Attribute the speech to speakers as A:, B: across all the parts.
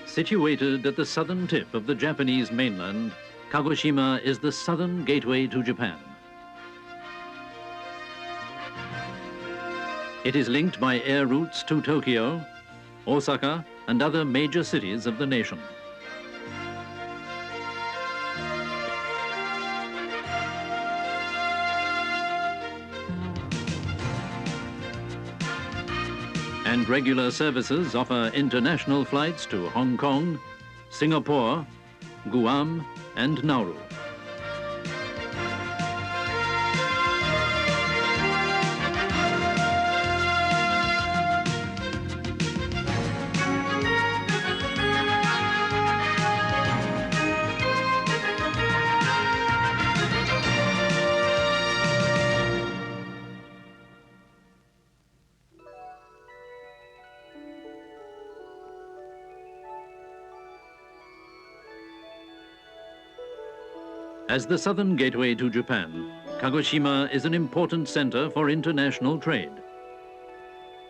A: Situated at the southern tip of the Japanese mainland, Kagoshima is the southern gateway to Japan. It is linked by air routes to Tokyo, Osaka, and other major cities of the nation. And regular services offer international flights to Hong Kong, Singapore, Guam, and Nauru. As the southern gateway to Japan, Kagoshima is an important center for international trade.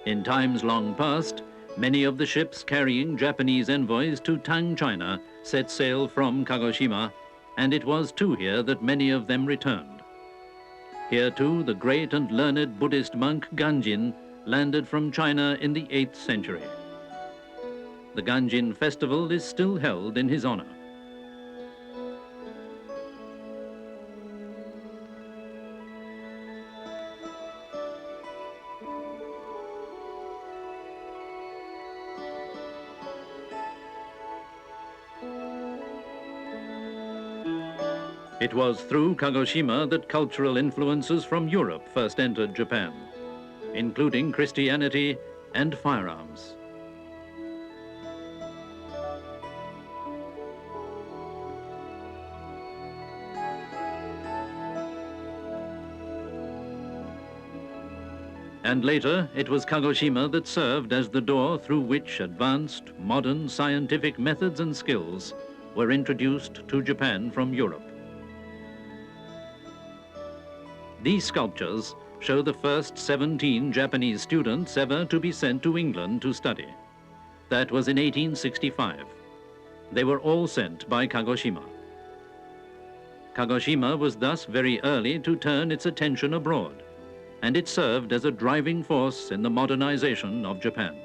A: In times long past, many of the ships carrying Japanese envoys to Tang, China, set sail from Kagoshima, and it was to here that many of them returned. Here too, the great and learned Buddhist monk Ganjin landed from China in the 8th century. The Ganjin festival is still held in his honor. It was through Kagoshima that cultural influences from Europe first entered Japan, including Christianity and firearms. And later, it was Kagoshima that served as the door through which advanced, modern scientific methods and skills were introduced to Japan from Europe. These sculptures show the first 17 Japanese students ever to be sent to England to study. That was in 1865. They were all sent by Kagoshima. Kagoshima was thus very early to turn its attention abroad, and it served as a driving force in the modernization of Japan.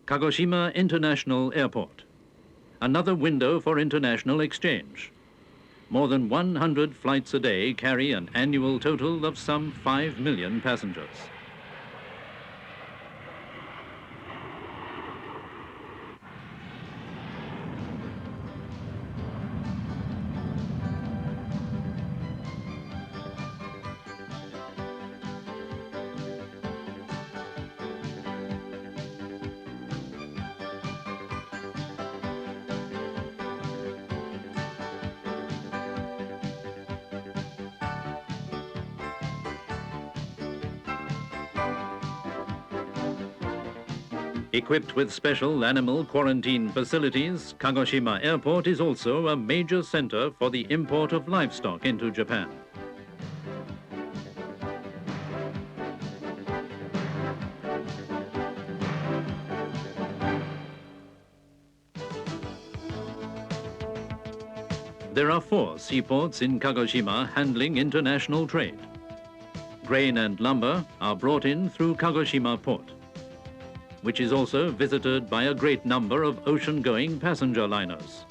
A: Kagoshima International Airport, another window for international exchange. More than 100 flights a day carry an annual total of some 5 million passengers. Equipped with special animal quarantine facilities, Kagoshima Airport is also a major center for the import of livestock into Japan. There are 4 seaports in Kagoshima handling international trade. Grain and lumber are brought in through Kagoshima Port, which is also visited by a great number of ocean-going passenger liners.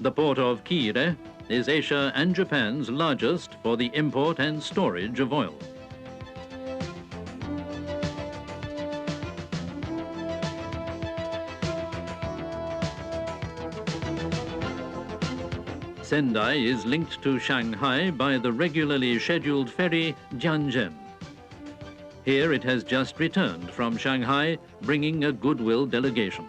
A: The port of Kire is Asia and Japan's largest for the import and storage of oil. Sendai is linked to Shanghai by the regularly scheduled ferry Jianzhen. Here it has just returned from Shanghai, bringing a goodwill delegation.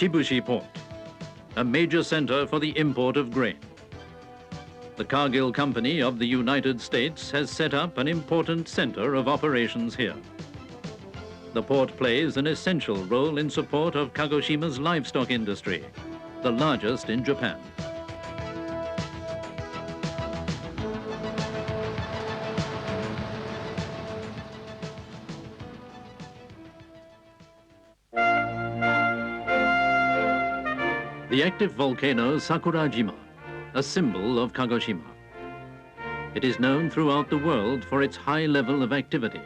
A: Shibushi Port, a major center for the import of grain. The Cargill Company of the United States has set up an important center of operations here. The port plays an essential role in support of Kagoshima's livestock industry, the largest in Japan. The active volcano Sakurajima, a symbol of Kagoshima. It is known throughout the world for its high level of activity.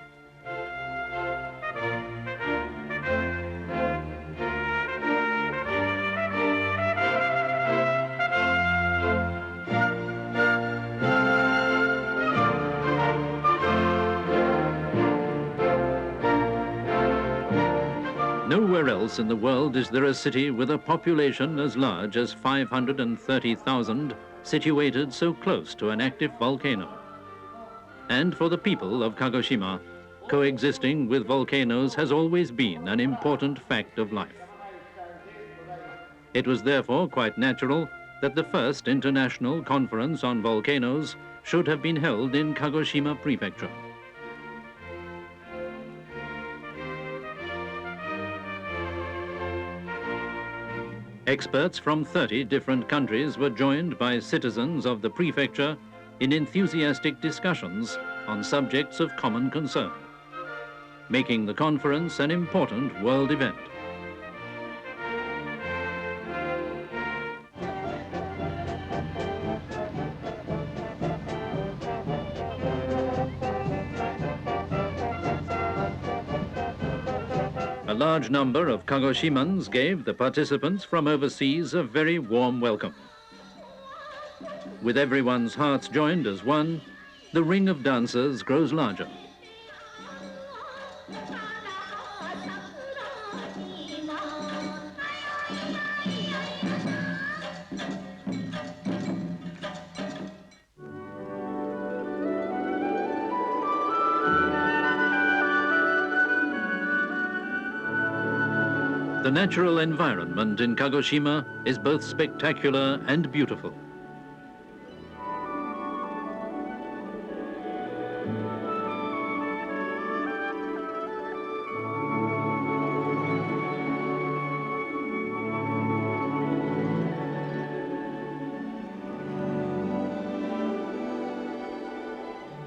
A: Nowhere else in the world is there a city with a population as large as 530,000 situated so close to an active volcano. And for the people of Kagoshima, coexisting with volcanoes has always been an important fact of life. It was therefore quite natural that the first international conference on volcanoes should have been held in Kagoshima Prefecture. Experts from 30 different countries were joined by citizens of the prefecture in enthusiastic discussions on subjects of common concern, making the conference an important world event. A large number of Kagoshimans gave the participants from overseas a very warm welcome. With everyone's hearts joined as one, the ring of dancers grows larger. The natural environment in Kagoshima is both spectacular and beautiful.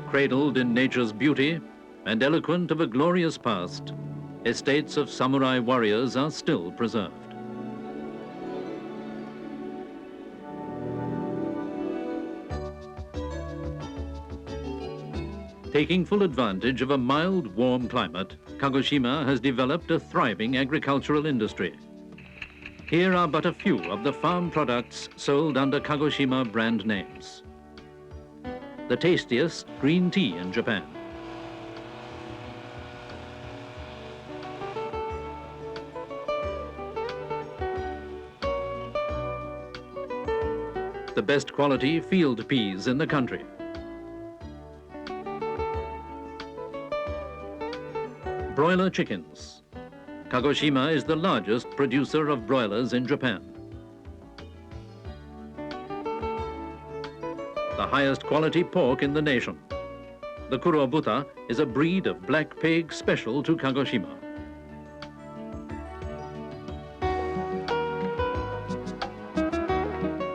A: Cradled in nature's beauty and eloquent of a glorious past, estates of samurai warriors are still preserved. Taking full advantage of a mild, warm climate, Kagoshima has developed a thriving agricultural industry. Here are but a few of the farm products sold under Kagoshima brand names. The tastiest green tea in Japan. The best quality field peas in the country. Broiler chickens. Kagoshima is the largest producer of broilers in Japan. The highest quality pork in the nation. The Kurobuta is a breed of black pig special to Kagoshima.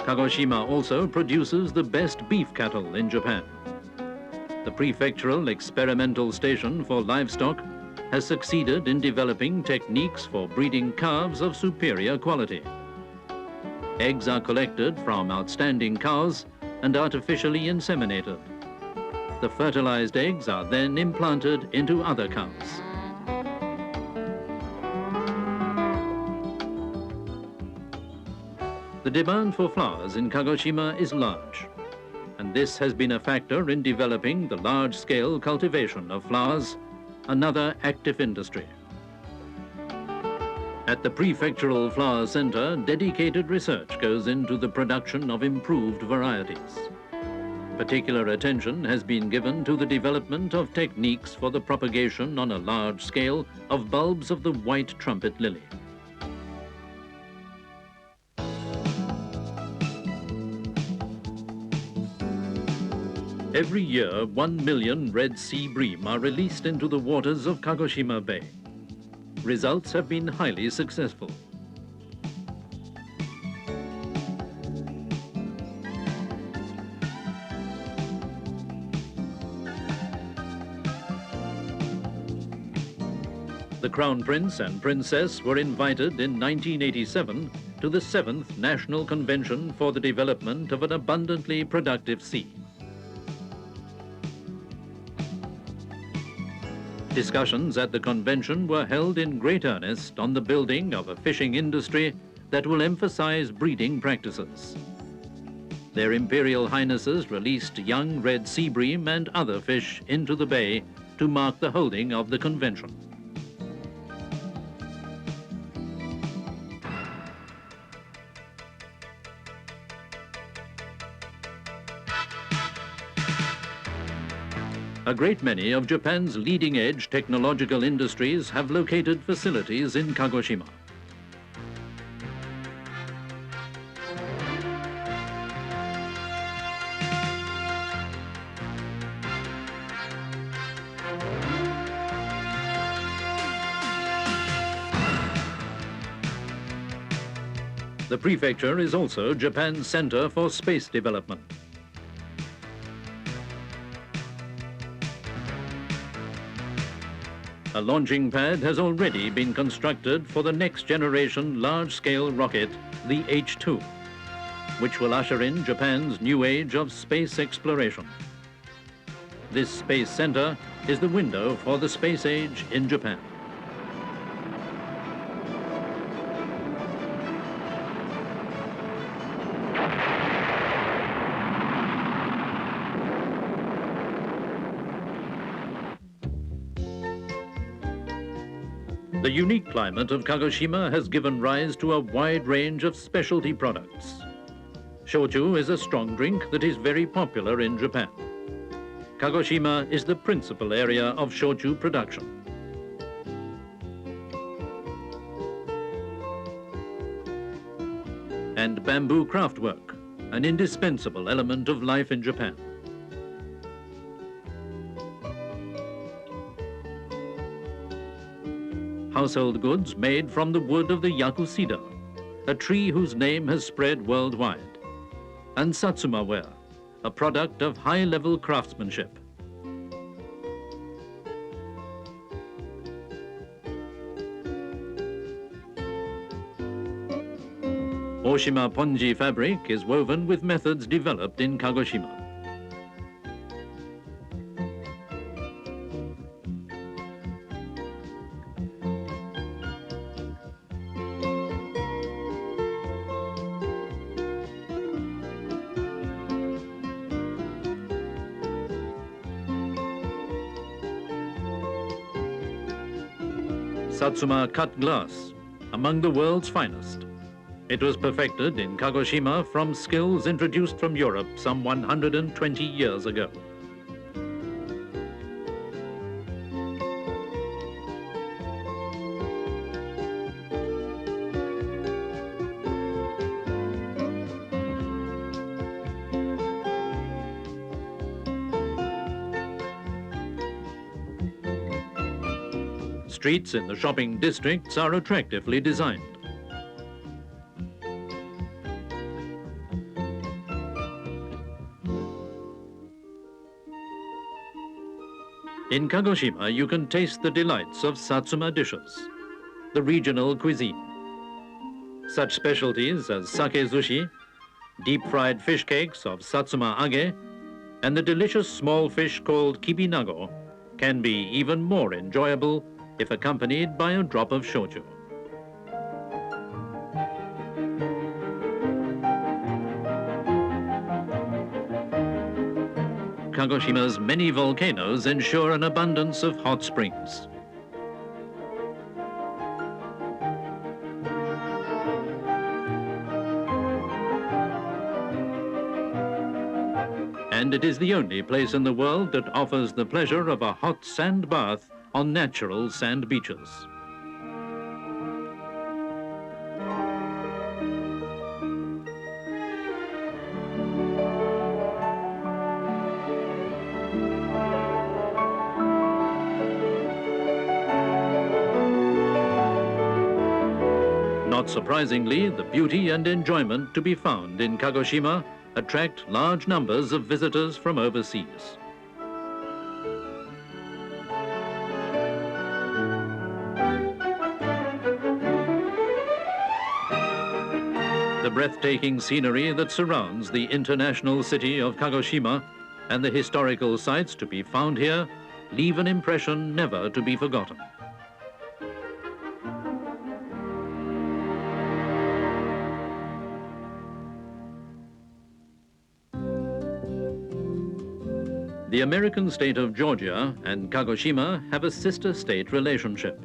A: Kagoshima also produces the best beef cattle in Japan. The prefectural experimental station for livestock has succeeded in developing techniques for breeding calves of superior quality. Eggs are collected from outstanding cows and artificially inseminated. The fertilized eggs are then implanted into other cows. The demand for flowers in Kagoshima is large, and this has been a factor in developing the large-scale cultivation of flowers, another active industry. At the Prefectural Flower Center, dedicated research goes into the production of improved varieties. Particular attention has been given to the development of techniques for the propagation on a large scale of bulbs of the white trumpet lily. Every year, 1 million Red Sea bream are released into the waters of Kagoshima Bay. Results have been highly successful. The Crown Prince and Princess were invited in 1987 to the 7th National Convention for the Development of an Abundantly Productive Sea. Discussions at the convention were held in great earnest on the building of a fishing industry that will emphasize breeding practices. Their Imperial Highnesses released young red sea bream and other fish into the bay to mark the holding of the convention. A great many of Japan's leading-edge technological industries have located facilities in Kagoshima. The prefecture is also Japan's center for space development. A launching pad has already been constructed for the next generation large-scale rocket, the H-2, which will usher in Japan's new age of space exploration. This space center is the window for the space age in Japan. The unique climate of Kagoshima has given rise to a wide range of specialty products. Shochu is a strong drink that is very popular in Japan. Kagoshima is the principal area of shochu production. And bamboo craftwork, an indispensable element of life in Japan. Household goods made from the wood of the yaku cedar, a tree whose name has spread worldwide, and satsuma ware, a product of high-level craftsmanship. Oshima ponji fabric is woven with methods developed in Kagoshima. Satsuma cut glass, among the world's finest. It was perfected in Kagoshima from skills introduced from Europe some 120 years ago. Streets in the shopping districts are attractively designed. In Kagoshima, you can taste the delights of Satsuma dishes, the regional cuisine. Such specialties as sake sushi, deep-fried fish cakes of Satsuma age, and the delicious small fish called kibinago can be even more enjoyable if accompanied by a drop of shochu. Kagoshima's many volcanoes ensure an abundance of hot springs. And it is the only place in the world that offers the pleasure of a hot sand bath on natural sand beaches. Not surprisingly, the beauty and enjoyment to be found in Kagoshima attract large numbers of visitors from overseas. The breathtaking scenery that surrounds the international city of Kagoshima and the historical sites to be found here leave an impression never to be forgotten. The American state of Georgia and Kagoshima have a sister-state relationship.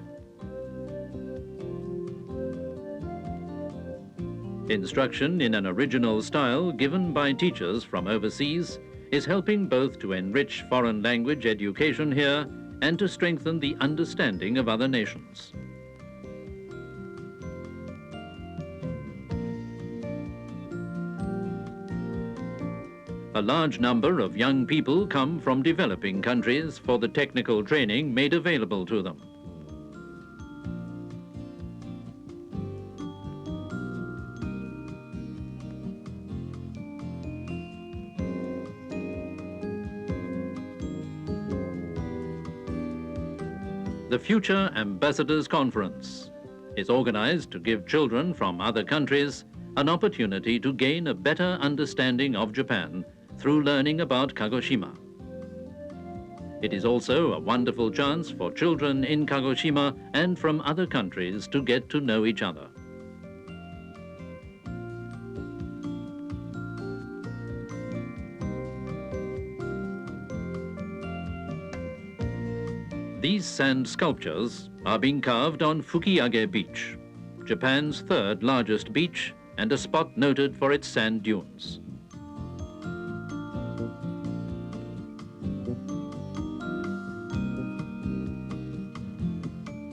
A: Instruction in an original style given by teachers from overseas is helping both to enrich foreign language education here and to strengthen the understanding of other nations. A large number of young people come from developing countries for the technical training made available to them. The Future Ambassadors Conference is organized to give children from other countries an opportunity to gain a better understanding of Japan through learning about Kagoshima. It is also a wonderful chance for children in Kagoshima and from other countries to get to know each other. These sand sculptures are being carved on Fukiage Beach, Japan's third largest beach and a spot noted for its sand dunes.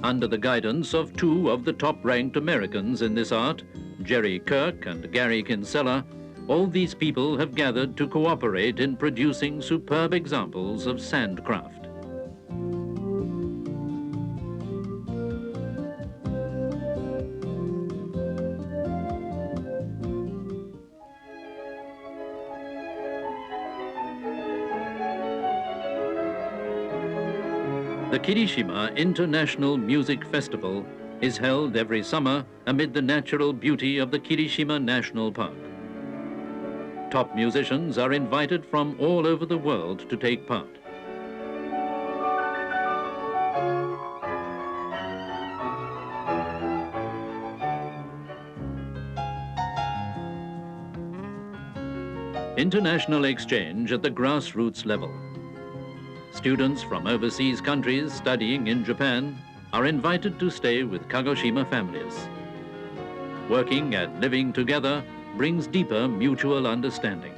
A: Under the guidance of two of the top-ranked Americans in this art, Jerry Kirk and Gary Kinsella, all these people have gathered to cooperate in producing superb examples of sandcraft. The Kirishima International Music Festival is held every summer amid the natural beauty of the Kirishima National Park. Top musicians are invited from all over the world to take part. International exchange at the grassroots level. Students from overseas countries studying in Japan are invited to stay with Kagoshima families. Working and living together brings deeper mutual understanding.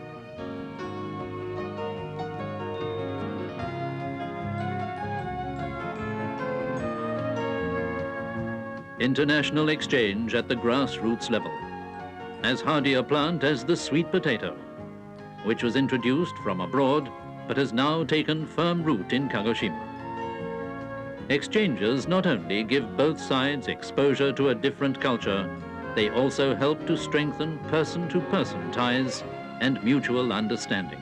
A: International exchange at the grassroots level. As hardy a plant as the sweet potato, which was introduced from abroad but has now taken firm root in Kagoshima. Exchanges not only give both sides exposure to a different culture, they also help to strengthen person-to-person ties and mutual understanding.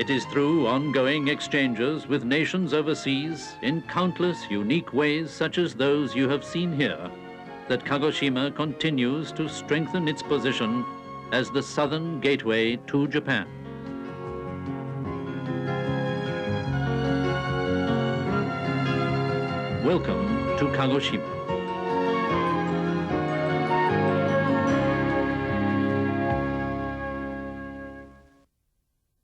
A: It is through ongoing exchanges with nations overseas in countless unique ways such as those you have seen here that Kagoshima continues to strengthen its position as the southern gateway to Japan. Welcome to Kagoshima.